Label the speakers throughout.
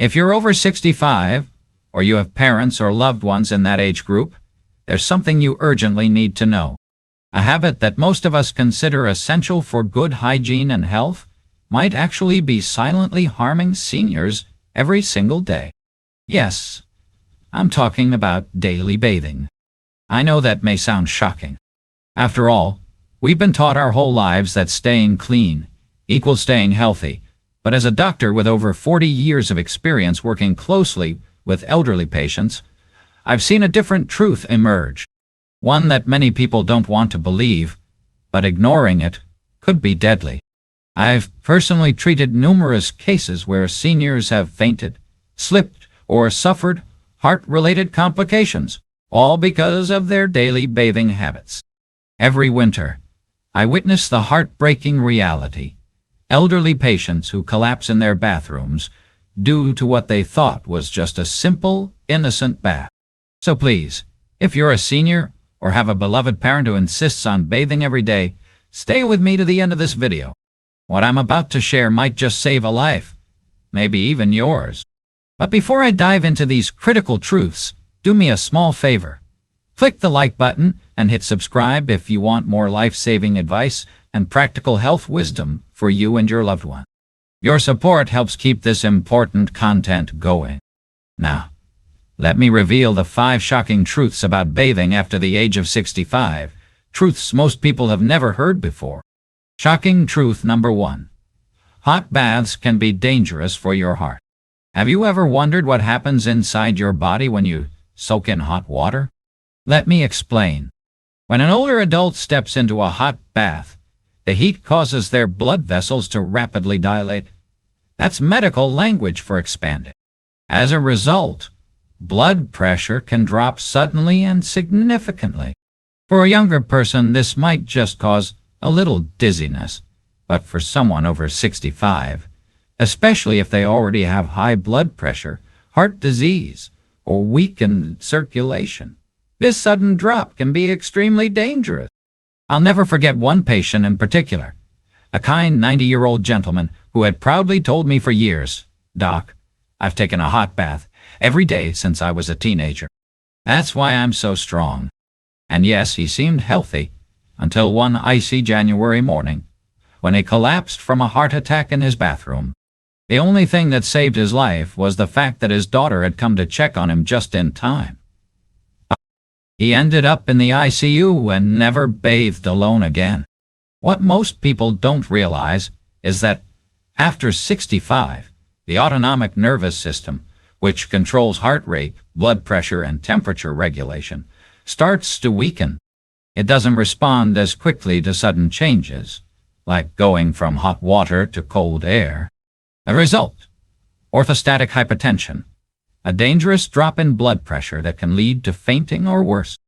Speaker 1: If you're over 65, or you have parents or loved ones in that age group, there's something you urgently need to know. A habit that most of us consider essential for good hygiene and health might actually be silently harming seniors every single day. Yes, I'm talking about daily bathing. I know that may sound shocking. After all, we've been taught our whole lives that staying clean equals staying healthy. But as a doctor with over 40 years of experience working closely with elderly patients, I've seen a different truth emerge. One that many people don't want to believe, but ignoring it could be deadly. I've personally treated numerous cases where seniors have fainted, slipped, or suffered heart-related complications, all because of their daily bathing habits. Every winter, I witness the heartbreaking reality: elderly patients who collapse in their bathrooms due to what they thought was just a simple, innocent bath. So please, if you're a senior or have a beloved parent who insists on bathing every day, stay with me to the end of this video. What I'm about to share might just save a life, maybe even yours. But before I dive into these critical truths, do me a small favor. Click the like button and hit subscribe if you want more life-saving advice and practical health wisdom for you and your loved one. Your support helps keep this important content going. Now, let me reveal the 5 shocking truths about bathing after the age of 65, truths most people have never heard before. Shocking truth number 1. Hot baths can be dangerous for your heart. Have you ever wondered what happens inside your body when you soak in hot water? Let me explain. When an older adult steps into a hot bath, the heat causes their blood vessels to rapidly dilate. That's medical language for expanding. As a result, blood pressure can drop suddenly and significantly. For a younger person, this might just cause a little dizziness, but for someone over 65, especially if they already have high blood pressure, heart disease, or weakened circulation, this sudden drop can be extremely dangerous. I'll never forget one patient in particular, a kind 90-year-old gentleman who had proudly told me for years, "Doc, I've taken a hot bath every day since I was a teenager. That's why I'm so strong." And yes, he seemed healthy until one icy January morning when he collapsed from a heart attack in his bathroom. The only thing that saved his life was the fact that his daughter had come to check on him just in time. He ended up in the ICU and never bathed alone again. What most people don't realize is that after 65, the autonomic nervous system, which controls heart rate, blood pressure, and temperature regulation, starts to weaken. It doesn't respond as quickly to sudden changes, like going from hot water to cold air. The result: orthostatic hypertension, a dangerous drop in blood pressure that can lead to fainting or worse.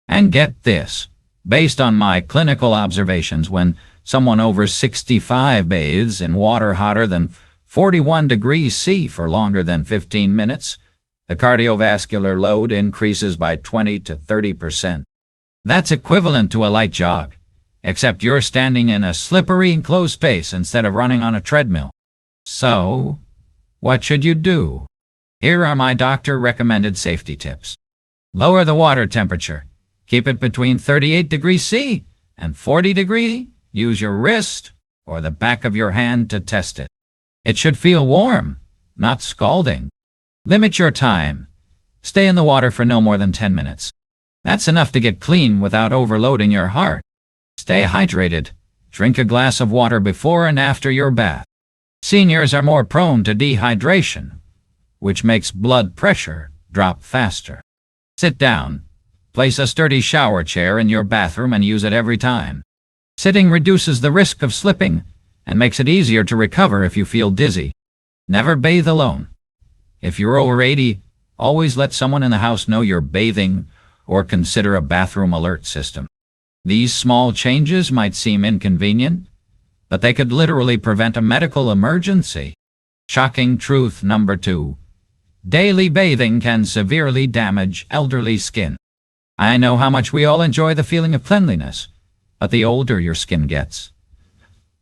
Speaker 1: And get this, based on my clinical observations, when someone over 65 bathes in water hotter than 41 degrees C for longer than 15 minutes, the cardiovascular load increases by 20 to 30%. That's equivalent to a light jog, except you're standing in a slippery enclosed space instead of running on a treadmill. So, what should you do? Here are my doctor-recommended safety tips. Lower the water temperature. Keep it between 38 degrees C and 40 degrees. Use your wrist or the back of your hand to test it. It should feel warm, not scalding. Limit your time. Stay in the water for no more than 10 minutes. That's enough to get clean without overloading your heart. Stay hydrated. Drink a glass of water before and after your bath. Seniors are more prone to dehydration, which makes blood pressure drop faster. Sit down. Place a sturdy shower chair in your bathroom and use it every time. Sitting reduces the risk of slipping and makes it easier to recover if you feel dizzy. Never bathe alone. If you're over 80, always let someone in the house know you're bathing or consider a bathroom alert system. These small changes might seem inconvenient, but they could literally prevent a medical emergency. Shocking truth number 2. Daily bathing can severely damage elderly skin. I know how much we all enjoy the feeling of cleanliness, but the older your skin gets,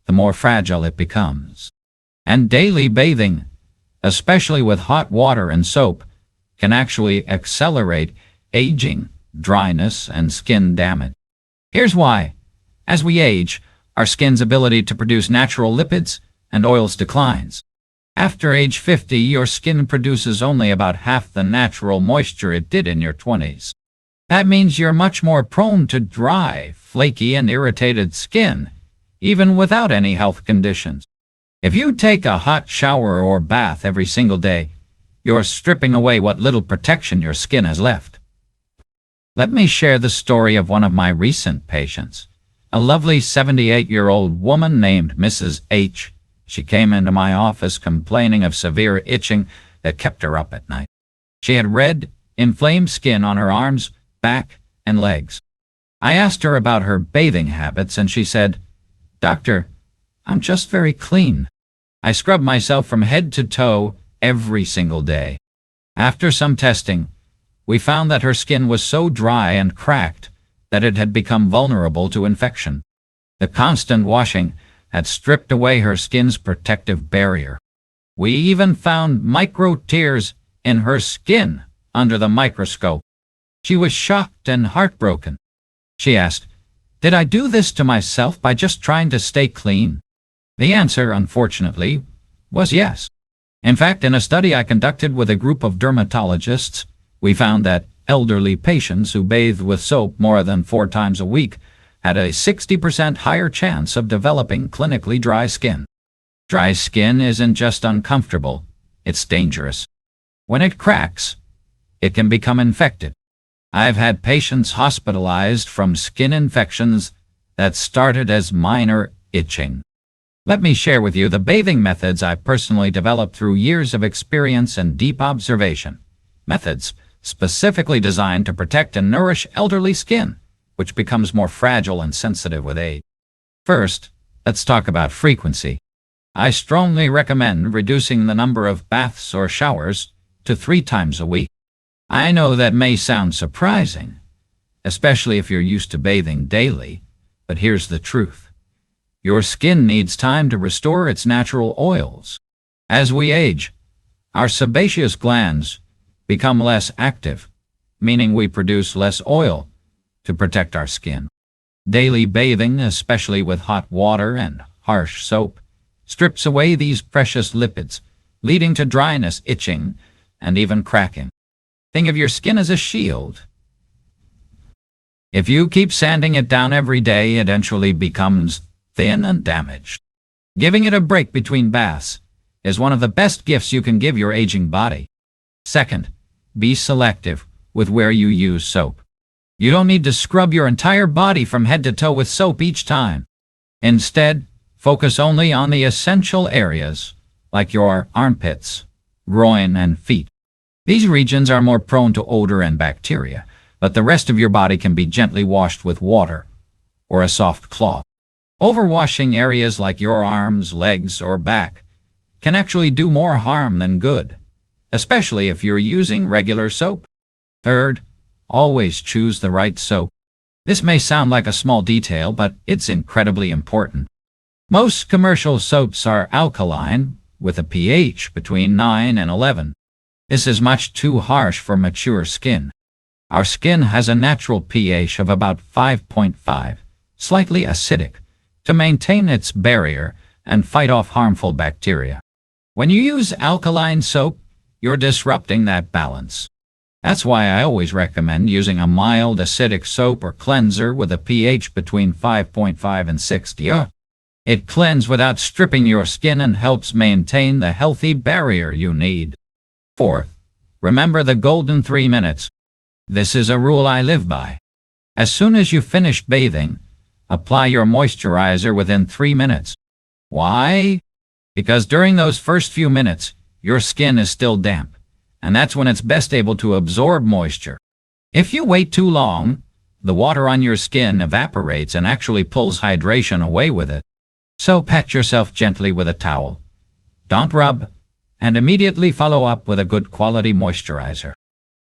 Speaker 1: the more fragile it becomes. And daily bathing, especially with hot water and soap, can actually accelerate aging, dryness, and skin damage. Here's why. As we age, our skin's ability to produce natural lipids and oils declines. After age 50, your skin produces only about half the natural moisture it did in your 20s. That means you're much more prone to dry, flaky, and irritated skin, even without any health conditions. If you take a hot shower or bath every single day, you're stripping away what little protection your skin has left. Let me share the story of one of my recent patients, a lovely 78-year-old woman named Mrs. H. She came into my office complaining of severe itching that kept her up at night. She had red, inflamed skin on her arms, back, and legs. I asked her about her bathing habits, and she said, "Doctor, I'm just very clean. I scrub myself from head to toe every single day." After some testing, we found that her skin was so dry and cracked that it had become vulnerable to infection. The constant washing had stripped away her skin's protective barrier. We even found micro tears in her skin under the microscope. She was shocked and heartbroken. She asked, "Did I do this to myself by just trying to stay clean?" The answer, unfortunately, was yes. In fact, in a study I conducted with a group of dermatologists, we found that elderly patients who bathed with soap more than 4 times a week had a 60% higher chance of developing clinically dry skin. Dry skin isn't just uncomfortable, it's dangerous. When it cracks, it can become infected. I've had patients hospitalized from skin infections that started as minor itching. Let me share with you the bathing methods I've personally developed through years of experience and deep observation. Methods specifically designed to protect and nourish elderly skin, which becomes more fragile and sensitive with age. First, let's talk about frequency. I strongly recommend reducing the number of baths or showers to 3 times a week. I know that may sound surprising, especially if you're used to bathing daily, but here's the truth. Your skin needs time to restore its natural oils. As we age, our sebaceous glands become less active, meaning we produce less oil to protect our skin. Daily bathing, especially with hot water and harsh soap, strips away these precious lipids, leading to dryness, itching, and even cracking. Think of your skin as a shield. If you keep sanding it down every day, it eventually becomes thin and damaged. Giving it a break between baths is one of the best gifts you can give your aging body. Second, be selective with where you use soap. You don't need to scrub your entire body from head to toe with soap each time. Instead, focus only on the essential areas, like your armpits, groin, and feet. These regions are more prone to odor and bacteria, but the rest of your body can be gently washed with water or a soft cloth. Overwashing areas like your arms, legs, or back can actually do more harm than good, especially if you're using regular soap. Third, always choose the right soap. This may sound like a small detail, but it's incredibly important. Most commercial soaps are alkaline, with a pH between 9 and 11. This is much too harsh for mature skin. Our skin has a natural pH of about 5.5, slightly acidic, to maintain its barrier and fight off harmful bacteria. When you use alkaline soap, you're disrupting that balance. That's why I always recommend using a mild acidic soap or cleanser with a pH between 5.5 and 60. It cleanses without stripping your skin and helps maintain the healthy barrier you need. Fourth, remember the golden 3 minutes. This is a rule I live by. As soon as you finish bathing, apply your moisturizer within 3 minutes. Why? Because during those first few minutes, your skin is still damp, and that's when it's best able to absorb moisture. If you wait too long, the water on your skin evaporates and actually pulls hydration away with it. So pat yourself gently with a towel. Don't rub, and immediately follow up with a good quality moisturizer.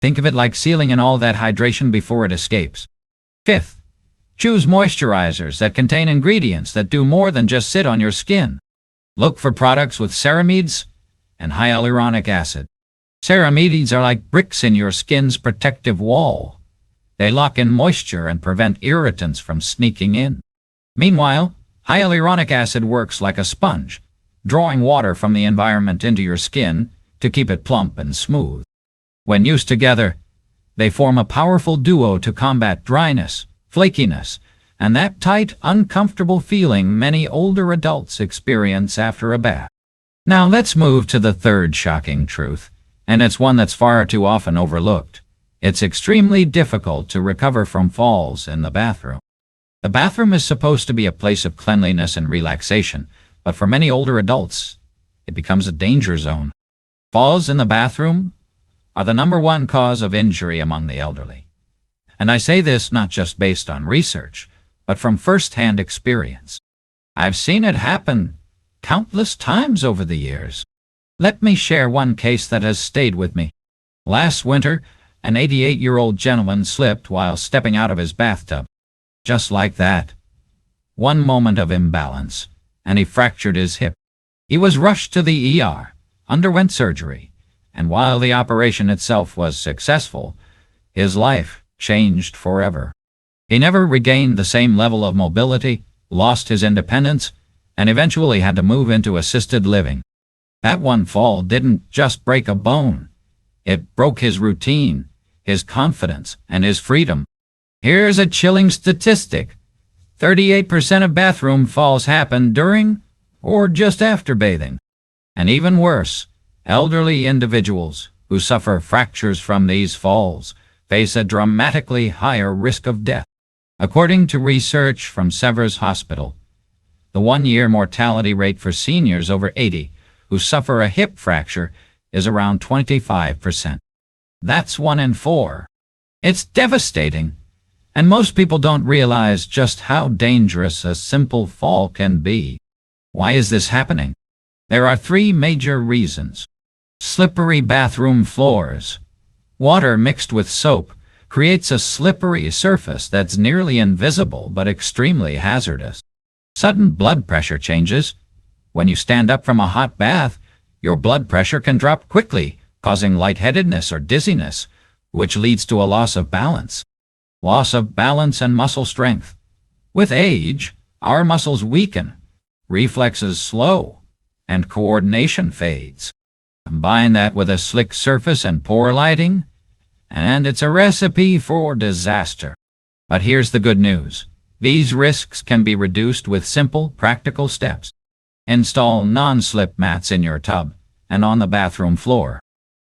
Speaker 1: Think of it like sealing in all that hydration before it escapes. Fifth, choose moisturizers that contain ingredients that do more than just sit on your skin. Look for products with ceramides, and hyaluronic acid. Ceramides are like bricks in your skin's protective wall. They lock in moisture and prevent irritants from sneaking in. Meanwhile, hyaluronic acid works like a sponge, drawing water from the environment into your skin to keep it plump and smooth. When used together, they form a powerful duo to combat dryness, flakiness, and that tight, uncomfortable feeling many older adults experience after a bath. Now let's move to the third shocking truth, and it's one that's far too often overlooked. It's extremely difficult to recover from falls in the bathroom. The bathroom is supposed to be a place of cleanliness and relaxation, but for many older adults, it becomes a danger zone. Falls in the bathroom are the #1 cause of injury among the elderly. And I say this not just based on research, but from first-hand experience. I've seen it happen countless times over the years. Let me share one case that has stayed with me. Last winter, an 88-year-old gentleman slipped while stepping out of his bathtub. Just like that. One moment of imbalance, and he fractured his hip. He was rushed to the ER, underwent surgery, and while the operation itself was successful, his life changed forever. He never regained the same level of mobility, lost his independence, and eventually had to move into assisted living. That one fall didn't just break a bone. It broke his routine, his confidence, and his freedom. Here's a chilling statistic. 38% of bathroom falls happen during or just after bathing. And even worse, elderly individuals who suffer fractures from these falls face a dramatically higher risk of death. According to research from Severs Hospital, the one-year mortality rate for seniors over 80 who suffer a hip fracture is around 25%. That's 1 in 4. It's devastating, and most people don't realize just how dangerous a simple fall can be. Why is this happening? There are 3 major reasons. Slippery bathroom floors. Water mixed with soap creates a slippery surface that's nearly invisible but extremely hazardous. Sudden blood pressure changes. When you stand up from a hot bath, your blood pressure can drop quickly, causing lightheadedness or dizziness, which leads to a loss of balance. Loss of balance and muscle strength. With age, our muscles weaken, reflexes slow, and coordination fades. Combine that with a slick surface and poor lighting, and it's a recipe for disaster. But here's the good news. These risks can be reduced with simple, practical steps. Install non-slip mats in your tub and on the bathroom floor.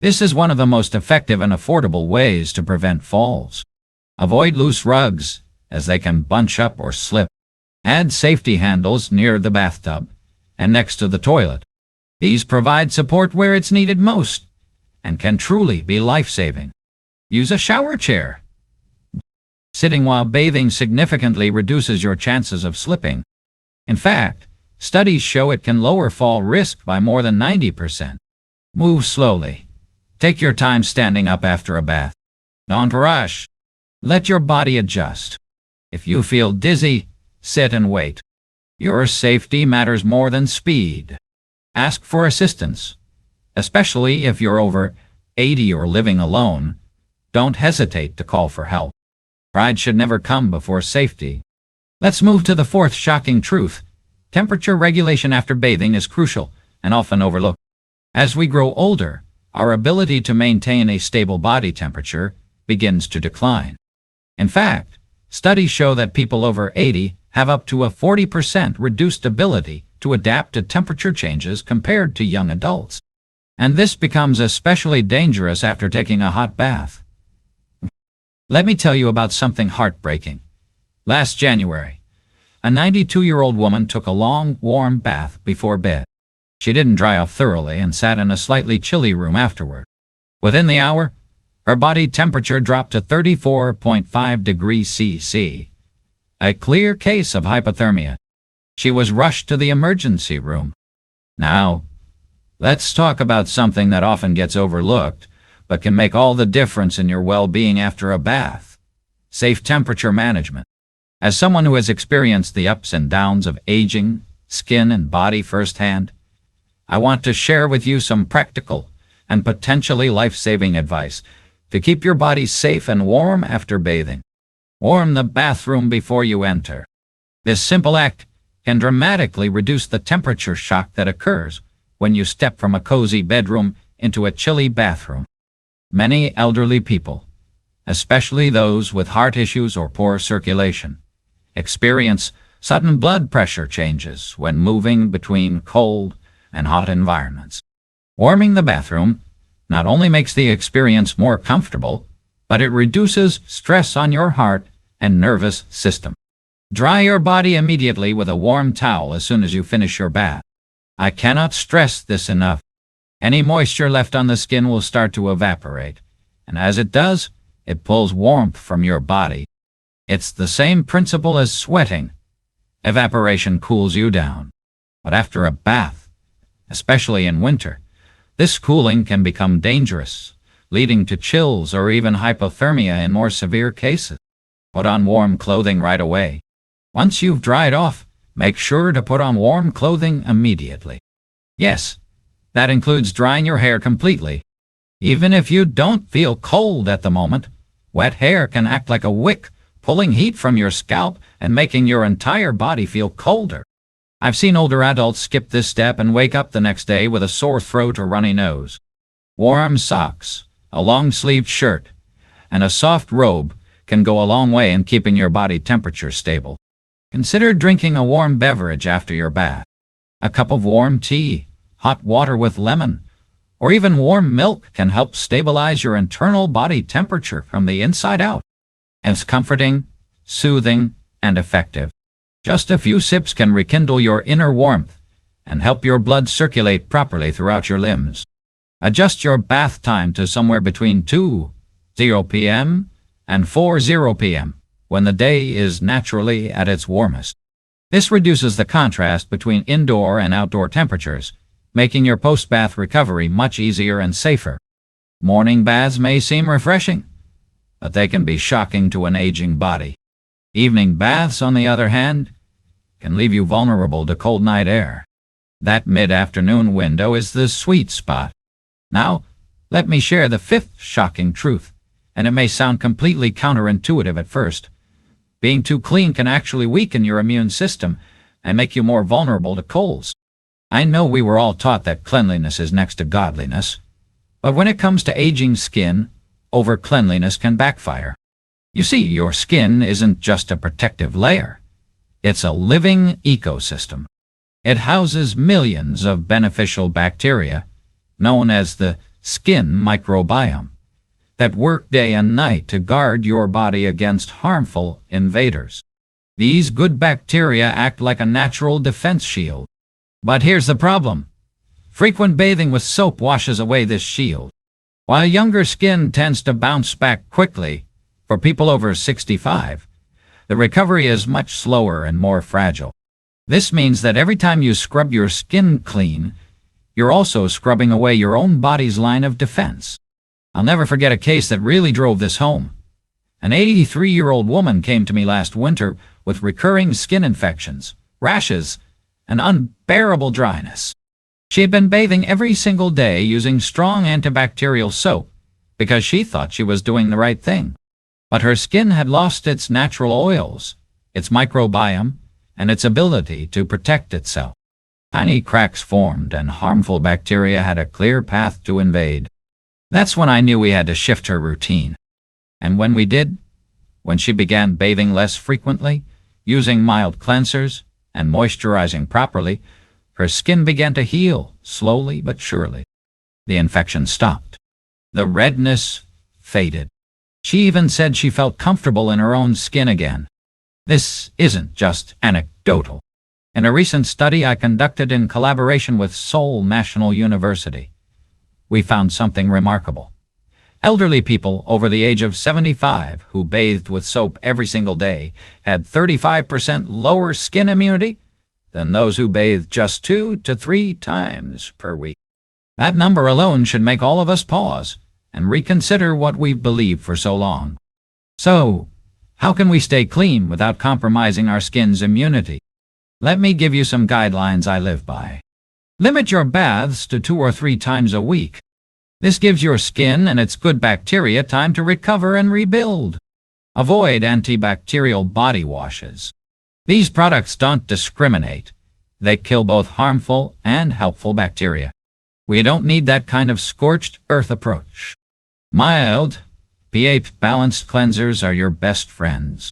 Speaker 1: This is one of the most effective and affordable ways to prevent falls. Avoid loose rugs, as they can bunch up or slip. Add safety handles near the bathtub and next to the toilet. These provide support where it's needed most and can truly be life-saving. Use a shower chair. Sitting while bathing significantly reduces your chances of slipping. In fact, studies show it can lower fall risk by more than 90%. Move slowly. Take your time standing up after a bath. Don't rush. Let your body adjust. If you feel dizzy, sit and wait. Your safety matters more than speed. Ask for assistance, especially if you're over 80 or living alone. Don't hesitate to call for help. Pride should never come before safety. Let's move to the 4th shocking truth. Temperature regulation after bathing is crucial and often overlooked. As we grow older, our ability to maintain a stable body temperature begins to decline. In fact, studies show that people over 80 have up to a 40% reduced ability to adapt to temperature changes compared to young adults. And this becomes especially dangerous after taking a hot bath. Let me tell you about something heartbreaking. Last January, a 92-year-old woman took a long, warm bath before bed. She didn't dry off thoroughly and sat in a slightly chilly room afterward. Within the hour, her body temperature dropped to 34.5 degrees Celsius, a clear case of hypothermia. She was rushed to the emergency room. Now, let's talk about something that often gets overlooked, but can make all the difference in your well-being after a bath. Safe temperature management. As someone who has experienced the ups and downs of aging, skin and body firsthand, I want to share with you some practical and potentially life-saving advice to keep your body safe and warm after bathing. Warm the bathroom before you enter. This simple act can dramatically reduce the temperature shock that occurs when you step from a cozy bedroom into a chilly bathroom. Many elderly people, especially those with heart issues or poor circulation, experience sudden blood pressure changes when moving between cold and hot environments. Warming the bathroom not only makes the experience more comfortable, but it reduces stress on your heart and nervous system. Dry your body immediately with a warm towel as soon as you finish your bath. I cannot stress this enough. Any moisture left on the skin will start to evaporate, and as it does, it pulls warmth from your body. It's the same principle as sweating. Evaporation cools you down. But after a bath, especially in winter, this cooling can become dangerous, leading to chills or even hypothermia in more severe cases. Put on warm clothing right away. Once you've dried off, make sure to put on warm clothing immediately. Yes, that includes drying your hair completely. Even if you don't feel cold at the moment, wet hair can act like a wick, pulling heat from your scalp and making your entire body feel colder. I've seen older adults skip this step and wake up the next day with a sore throat or runny nose. Warm socks, a long-sleeved shirt, and a soft robe can go a long way in keeping your body temperature stable. Consider drinking a warm beverage after your bath. A cup of warm tea, hot water with lemon, or even warm milk can help stabilize your internal body temperature from the inside out. It's comforting, soothing, and effective. Just a few sips can rekindle your inner warmth and help your blood circulate properly throughout your limbs. Adjust your bath time to somewhere between 2:00 p.m. and 4:00 p.m. when the day is naturally at its warmest. This reduces the contrast between indoor and outdoor temperatures, making your post-bath recovery much easier and safer. Morning baths may seem refreshing, but they can be shocking to an aging body. Evening baths, on the other hand, can leave you vulnerable to cold night air. That mid-afternoon window is the sweet spot. Now, let me share the fifth shocking truth, and it may sound completely counterintuitive at first. Being too clean can actually weaken your immune system and make you more vulnerable to colds. I know we were all taught that cleanliness is next to godliness, but when it comes to aging skin, over-cleanliness can backfire. You see, your skin isn't just a protective layer. It's a living ecosystem. It houses millions of beneficial bacteria, known as the skin microbiome, that work day and night to guard your body against harmful invaders. These good bacteria act like a natural defense shield. But here's the problem. Frequent bathing with soap washes away this shield. While younger skin tends to bounce back quickly, for people over 65, the recovery is much slower and more fragile. This means that every time you scrub your skin clean, you're also scrubbing away your own body's line of defense. I'll never forget a case that really drove this home. An 83-year-old woman came to me last winter with recurring skin infections, rashes, and unbearable dryness. She had been bathing every single day using strong antibacterial soap because she thought she was doing the right thing. But her skin had lost its natural oils, its microbiome, and its ability to protect itself. Tiny cracks formed and harmful bacteria had a clear path to invade. That's when I knew we had to shift her routine. And when we did, when she began bathing less frequently, using mild cleansers, and moisturizing properly, her skin began to heal, slowly but surely. The infection stopped. The redness faded. She even said she felt comfortable in her own skin again. This isn't just anecdotal. In a recent study I conducted in collaboration with Seoul National University, we found something remarkable. Elderly people over the age of 75 who bathed with soap every single day had 35% lower skin immunity than those who bathed just 2 to 3 times per week. That number alone should make all of us pause and reconsider what we've believed for so long. So, how can we stay clean without compromising our skin's immunity? Let me give you some guidelines I live by. Limit your baths to 2 or 3 times a week. This gives your skin and its good bacteria time to recover and rebuild. Avoid antibacterial body washes. These products don't discriminate. They kill both harmful and helpful bacteria. We don't need that kind of scorched earth approach. Mild, pH-balanced cleansers are your best friends.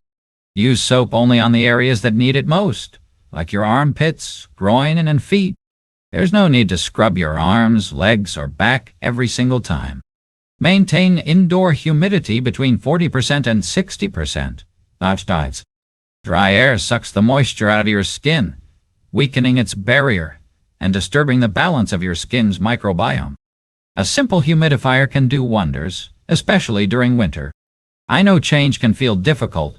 Speaker 1: Use soap only on the areas that need it most, like your armpits, groin, and feet. There's no need to scrub your arms, legs, or back every single time. Maintain indoor humidity between 40% and 60%. Tides. Dry air sucks the moisture out of your skin, weakening its barrier and disturbing the balance of your skin's microbiome. A simple humidifier can do wonders, especially during winter. I know change can feel difficult,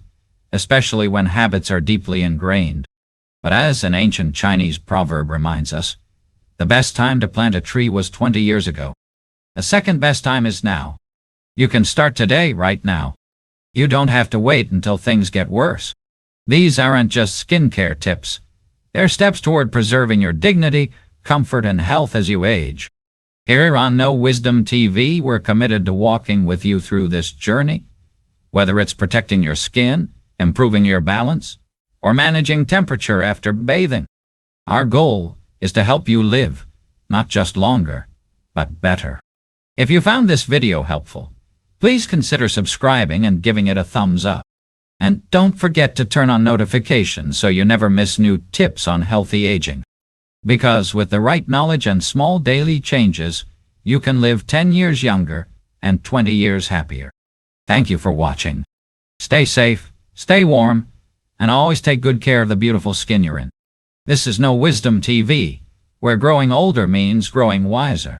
Speaker 1: especially when habits are deeply ingrained. But as an ancient Chinese proverb reminds us, the best time to plant a tree was 20 years ago. The second best time is now. You can start today, right now. You don't have to wait until things get worse. These aren't just skincare tips. They're steps toward preserving your dignity, comfort, and health as you age. Here on No Wisdom TV, we're committed to walking with you through this journey. Whether it's protecting your skin, improving your balance, or managing temperature after bathing, our goal is to help you live, not just longer, but better. If you found this video helpful, please consider subscribing and giving it a thumbs up. And don't forget to turn on notifications so you never miss new tips on healthy aging. Because with the right knowledge and small daily changes, you can live 10 years younger and 20 years happier. Thank you for watching. Stay safe, stay warm, and always take good care of the beautiful skin you're in. This is No Wisdom TV, where growing older means growing wiser.